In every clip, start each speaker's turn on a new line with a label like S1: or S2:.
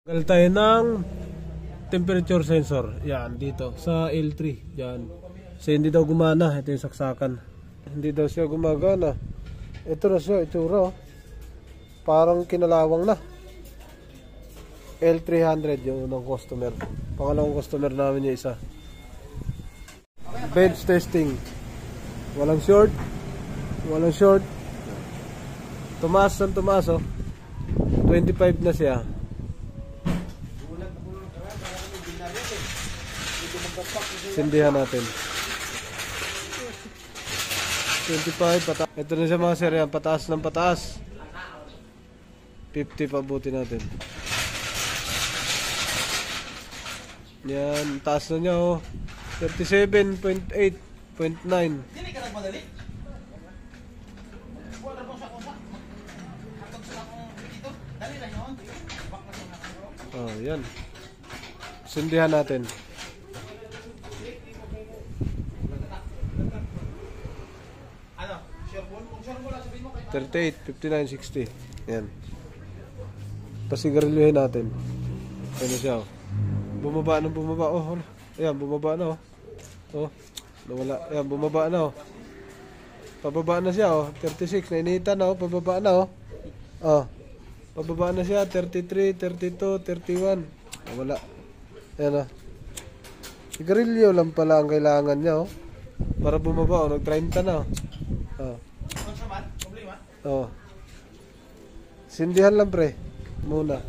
S1: Tagal tayo ng temperature sensor. Yan, dito sa L3. Yan. Kasi hindi daw gumana. Ito yung saksakan. Hindi daw siya gumagana. Ito na siya, itsura. Parang kinalawang na. L300 yung unang customer. Pangalawang customer namin yung isa. Bench testing. Walang short. Walang short. Tumaas ng tumaas, oh. 25 na siya. Sindihan natin. 25 pataas. Ito na siya mga sir, yan, pataas ng pataas. 50 pabuti natin. Yan, taas na niya, oh. 37.8.9.
S2: Dili ka nagmadali? Wala po sa kusa. Hatag sila kung dito. Dali lang yun.
S1: Oh, yan. Sindihan natin.
S2: Ano? Sure ball? Kung sure ball, sabihin mo kayo.
S1: 38, 59, 60. Yan. Pasigarilyohin natin. Ano siya, oh. Bumaba ng bumaba. Oh, wala. Ayan, bumaba na, oh. Oh, nawala. Ayan, bumaba na, oh. Pababa na siya, oh. 36, nainitan na, oh. Pababa na, oh. Oh. Pababa na siya, 33, 32, 31. Nawala. Ayan, oh. Sigarilyo lang pala ang kailangan niya, oh. Para bumaba, oh. Nag-30 na, oh. Oh.
S2: Problema?
S1: Oh. Sindihan lang, pre. Muna.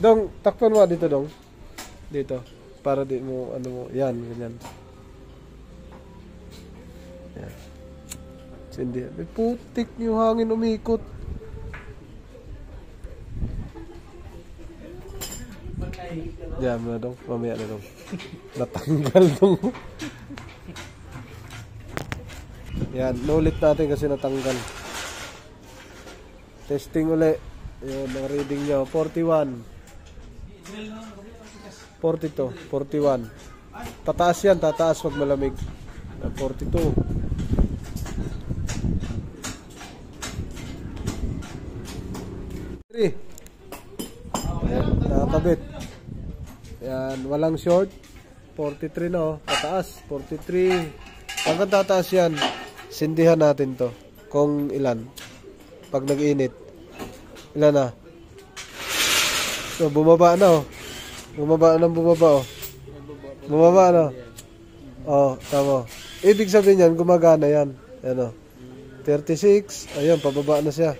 S1: Dong, takpan mo dito, Dong. Dito. Para di mo, ano mo, yan, ganyan. Yan. Sindihan. May putik yung hangin umikot. Yan mo na, Dong. Mamaya na, Dong. Natanggal, Dong. Yan, nulit natin kasi natanggal. Testing uli. Yan, ang reading nyo. 41. 42, 41. Pataas yan, tataas pag malamig. 42. Ayan, nakakabit. Ayan, walang short. 43 na, oh. Pataas, 43. Hanggang tataas yan. Sindihan natin to. Kung ilan. Pag nag-init. Ilan na? So, bumaba na, oh. Bumaba na, bumaba, oh. Bumaba na. Oh, tama. Ibig sabihin yan, gumagana yan. Ayan, oh. 36. Ayun, pababa na siya.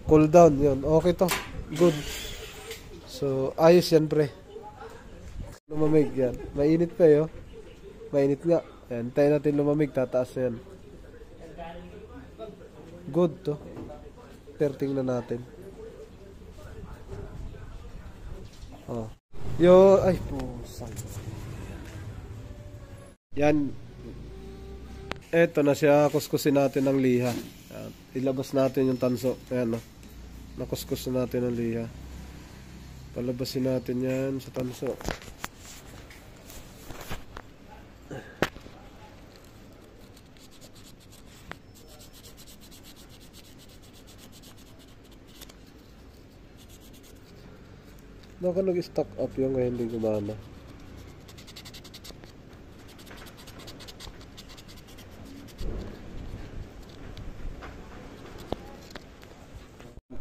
S1: Cool down, yun. Okay to. Good. So, ayos yan, pre. Lumamig yan. Mainit pa, oh. Mainit nga. Ayan, tayo natin lumamig. Tataas na yan. Good to. Tingnan natin. Oh. Yo, ay pusang. Yan. Eto na siya, kuskusin natin ng liha. Yan. Ilabas natin yung tanso. Ayan, no. Nakuskus na natin ng liha. Palabasin natin yan sa tanso. Baka nag-stock up yung ngayon hindi gumana.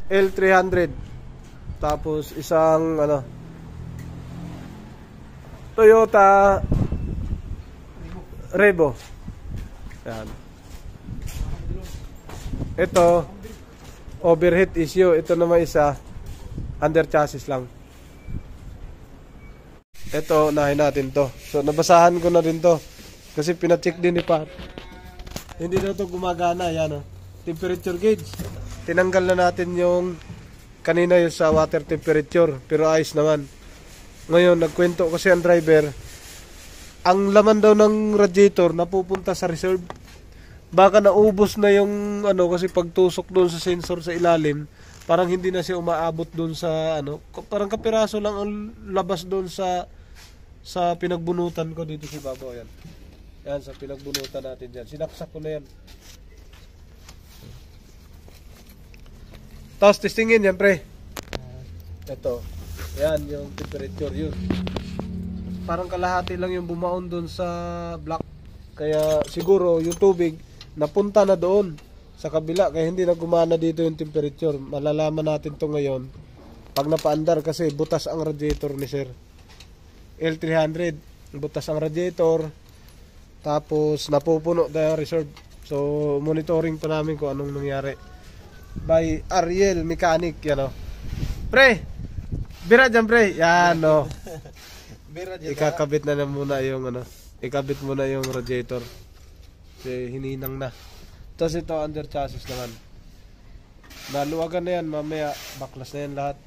S1: L300. Tapos isang ano Toyota Revo. Yan. Ito overheat issue. Ito naman isa under chassis lang. Ito, unahin natin to. So, nabasahan ko na rin to. Kasi pina-check din ni Pat. Hindi na to gumagana. Yan, oh. Temperature gauge. Tinanggal na natin yung kanina yung sa water temperature. Pero ayos naman. Ngayon, nagkwento kasi ang driver. Ang laman daw ng radiator napupunta sa reserve. Baka naubos na yung ano kasi pagtusok doon sa sensor sa ilalim. Parang hindi na siya umaabot doon sa ano. Parang kapiraso lang ang labas doon sa pinagbunutan ko dito si Babaw. Yan. Yan sa pinagbunutan natin dyan. Sinaksak ko na yan. Tapos testingin yan, pre. Ito. Yan, yung temperature yun. Parang kalahati lang yung bumaon dun sa block. Kaya siguro yung tubig napunta na doon sa kabila. Kaya hindi na gumana dito yung temperature. Malalaman natin to ngayon pag napaandar kasi butas ang radiator ni sir. L300. Butas ang radiator. Tapos napupuno tayo reserve. So monitoring pa namin kung anong nangyari. By Ariel Mechanic, yan o. Pre! Bira dyan, pre! Yan o. Ikakabit na muna yung ano. Ikabit muna yung radiator. Kasi hininang na. Tapos ito under chassis naman. Naluwagan na yan, mamaya baklas na yan lahat.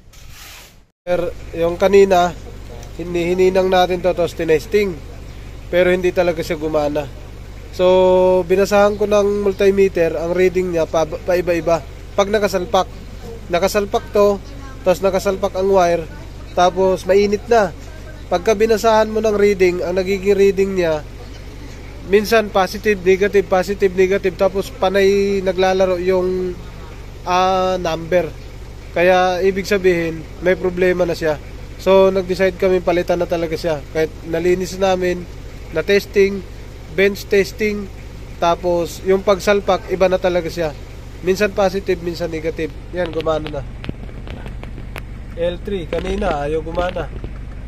S1: Pero yung kanina, hininang natin to, tapos tinesting. Pero hindi talaga siya gumana. So binasahan ko ng multimeter, ang reading niya paiba-iba. Pag nakasalpak to, tapos nakasalpak ang wire, tapos mainit na. Pagka binasahan mo ng reading, ang nagiging reading niya, minsan positive, negative, tapos panay naglalaro yung number. Kaya ibig sabihin, may problema na siya. So nag-decide kami palitan na talaga siya. Kahit nalinis namin, na testing, bench testing, tapos yung pagsalpak, iba na talaga siya. Minsan positive, minsan negative. Yan, gumana na. L3, kanina ayaw gumana.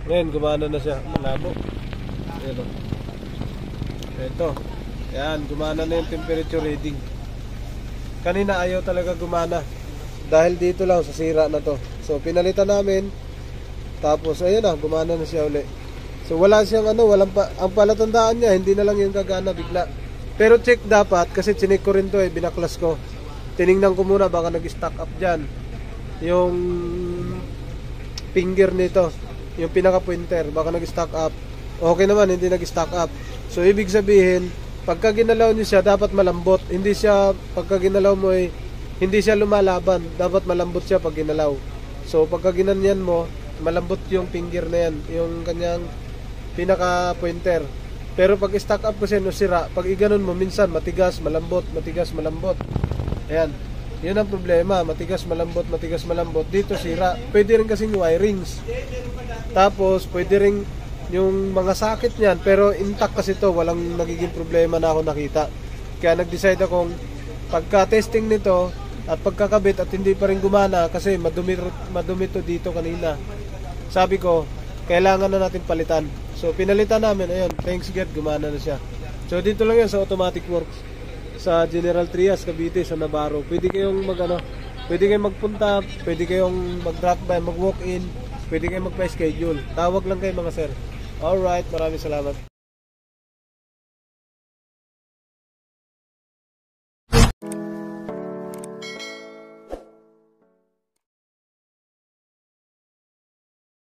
S1: Ngayon, gumana na siya. Malabo. Ito. Ito. Yan, gumana na yung temperature reading. Kanina ayaw talaga gumana. Dahil dito lang, sa sira na to. So, pinalitan namin. Tapos, ayun na, gumana na siya uli. So, wala siyang ang palatandaan niya, hindi na lang yung gagana bigla. Pero check dapat, kasi chinik ko rin to binaklas ko. Tiningnan ko muna, baka nag-stack up dyan yung finger nito, yung pinaka-pointer, baka nag-stack up. Okay naman, hindi nag-stack up. So ibig sabihin, pagka ginalaw niyo siya, dapat malambot. Hindi siya, pagka ginalaw mo hindi siya lumalaban. Dapat malambot siya pag ginalaw. So pagka ginanyan mo, malambot yung finger na yan, yung kanyang pinaka-pointer. Pero pag stack up kasi no sira, pag iganon mo, minsan matigas, malambot, matigas, malambot. Ayan, yun ang problema. Matigas, malambot, matigas, malambot. Dito sira. Pwede rin kasing wirings. Tapos pwede rin yung mga sakit niyan, pero intact kasi to, walang nagiging problema na ako nakita. Kaya nag-decide akong pagka-testing nito at pagkakabit at hindi pa rin gumana kasi madumi to dito kanina. Sabi ko, kailangan na natin palitan. So pinalitan namin, ayun, thanks God, gumana na siya. So dito lang yan sa Automatic Works sa General Trias, Cavite, sa Navarro. Pwede kayong pwede kayong magpunta, pwede kayong mag-drop by, mag-walk in, pwede kayong magpa-schedule. Tawag lang kayo mga sir. Alright, maraming salamat.